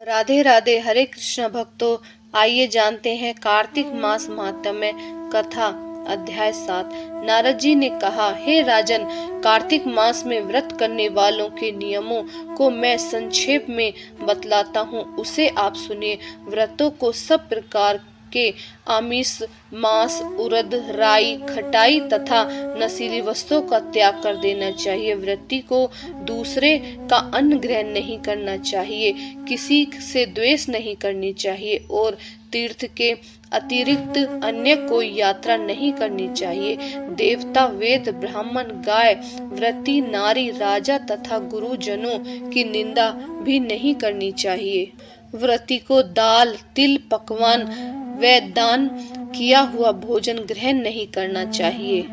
राधे राधे। हरे कृष्ण भक्तों, आइए जानते हैं कार्तिक मास महात्म्य कथा अध्याय 7। नारद जी ने कहा, हे राजन, कार्तिक मास में व्रत करने वालों के नियमों को मैं संक्षेप में बतलाता हूँ, उसे आप सुनिए। व्रतों को सब प्रकार के आमिष, मांस, उड़द, राई, खटाई तथा नशीली वस्तुओं का त्याग कर देना चाहिए। व्रती को दूसरे का अन्न ग्रहण नहीं करना चाहिए, किसी से द्वेष नहीं करनी चाहिए और तीर्थ के अतिरिक्त अन्य कोई यात्रा नहीं करनी चाहिए। देवता, वेद, ब्राह्मण, गाय, व्रती, नारी, राजा तथा गुरुजनों की निंदा भी नहीं करनी चाहिए। व्रती को दाल, तिल, पकवान व दान किया हुआ भोजन ग्रहण नहीं करना चाहिए।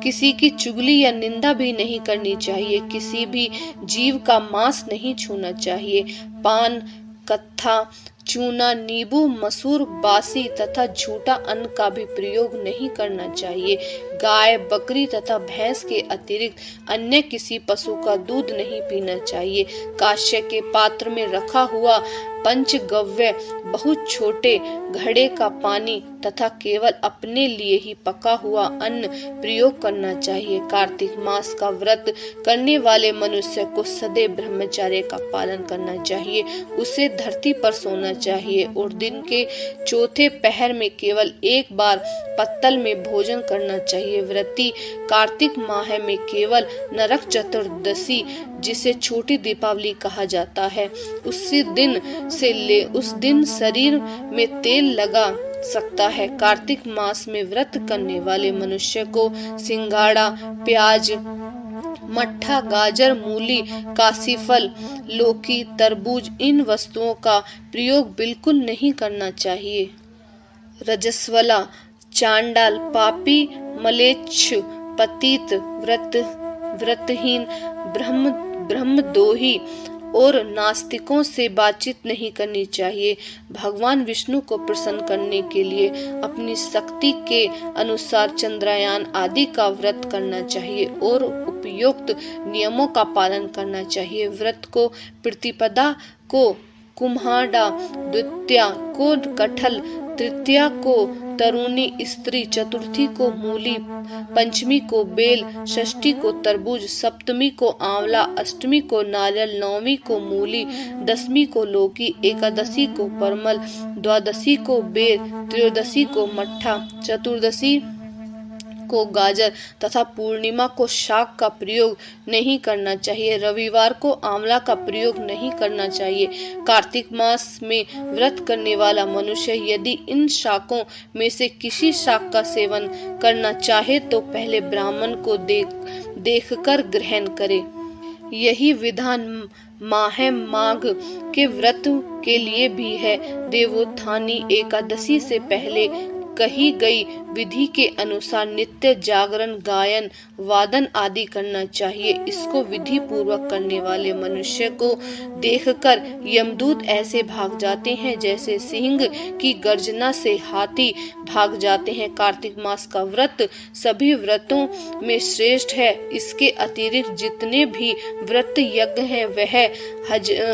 किसी की चुगली या निंदा भी नहीं करनी चाहिए। किसी भी जीव का मांस नहीं छूना चाहिए। पान, कत्था, चूना, नींबू, मसूर, बासी तथा झूठा अन्न का भी प्रयोग नहीं करना चाहिए। गाय, बकरी तथा भैंस के अतिरिक्त अन्य किसी पशु का दूध नहीं पीना चाहिए। कांस्य के पात्र में रखा हुआ पंचगव्य, बहुत छोटे घड़े का पानी तथा केवल अपने लिए ही पका हुआ अन्न प्रयोग करना चाहिए। कार्तिक मास का व्रत करने वाले मनुष्य को सदैव ब्रह्मचर्य का पालन करना चाहिए। उसे धरती पर सोना चाहिए और दिन के चौथे पहर में केवल एक बार पत्तल में भोजन करना चाहिए। व्रती कार्तिक माह में केवल नरक चतुर्दशी, जिसे छोटी दीपावली कहा जाता है, उस दिन शरीर में तेल लगा सकता है। कार्तिक मास में व्रत करने वाले मनुष्य को सिंघाड़ा, प्याज, मट्ठा, गाजर, मूली, काशीफल, लौकी, तरबूज, इन वस्तुओं का प्रयोग बिल्कुल नहीं करना चाहिए। रजस्वला, चांडाल, पापी, मलेच्छ, पतित, व्रतहीन, ब्रह्मद्रोही और नास्तिकों से बातचीत नहीं करनी चाहिए। भगवान विष्णु को प्रसन्न करने के लिए अपनी शक्ति के अनुसार चंद्रयान आदि का व्रत करना चाहिए और उपयुक्त नियमों का पालन करना चाहिए। व्रत को प्रतिपदा को कुम्हाड़ा, द्वितीया को कटहल, तृतीया को तरुणी स्त्री, चतुर्थी को मूली, पंचमी को बेल, षष्ठी को तरबूज, सप्तमी को आंवला, अष्टमी को नारियल, नौवीं को मूली, दसवीं को लौकी, एकादशी को परमल, द्वादशी को बेर, त्रयोदशी को मट्ठा, चतुर्दशी को गाजर तथा पूर्णिमा को शाक का प्रयोग नहीं करना चाहिए। रविवार को आंवला का प्रयोग नहीं करना चाहिए। कार्तिक मास में व्रत करने वाला मनुष्य यदि इन शाकों में से किसी शाक का सेवन करना चाहे तो पहले ब्राह्मण को देखकर ग्रहण करे। यही विधान माह माघ के व्रत के लिए भी है। देवोत्थानी एकादशी से पहले कही गई विधि के अनुसार नित्य जागरण, गायन, वादन आदि करना चाहिए। इसको विधि पूर्वक करने वाले मनुष्य को देखकर यमदूत ऐसे भाग जाते हैं जैसे सिंह की गर्जना से हाथी भाग जाते हैं। कार्तिक मास का व्रत सभी व्रतों में श्रेष्ठ है। इसके अतिरिक्त जितने भी व्रत यज्ञ हैं वह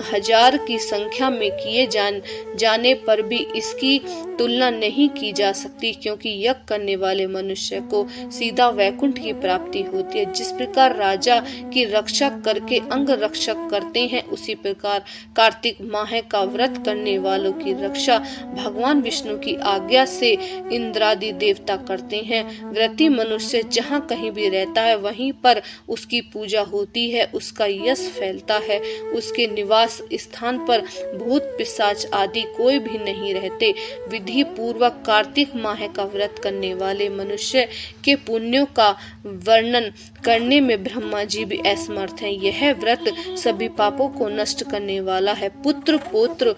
हजार की संख्या में किए जाने पर भी इसकी तुलना नहीं की जा सकती, क्योंकि यज्ञ करने वाले मनुष्य को सीधा वैकुंठ की प्राप्ति होती है। जिस प्रकार राजा की रक्षा करके अंग रक्षक करते हैं, उसी प्रकार कार्तिक माह का व्रत करने वालों की रक्षा भगवान विष्णु की आज्ञा से इंद्रादि देवता करते हैं। व्रती मनुष्य जहाँ कहीं भी रहता है वहीं पर उसकी पूजा होती है, उसका यश फैलता है। उसके निवास स्थान पर भूत पिशाच आदि कोई भी नहीं रहते। विधि पूर्वक कार्तिक माह का व्रत करने वाले मनुष्य के पुण्यों का वर्णन करने में ब्रह्मा जी भी असमर्थ हैं। यह व्रत सभी पापों को नष्ट करने वाला है, पुत्र पौत्र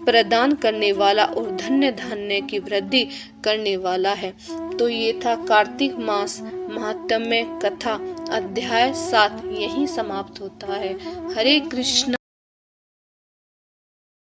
प्रदान करने वाला और धन्य धान्य की वृद्धि करने वाला है। तो ये था कार्तिक मास महात्म्य कथा अध्याय 7 यही समाप्त होता है। हरे कृष्णा।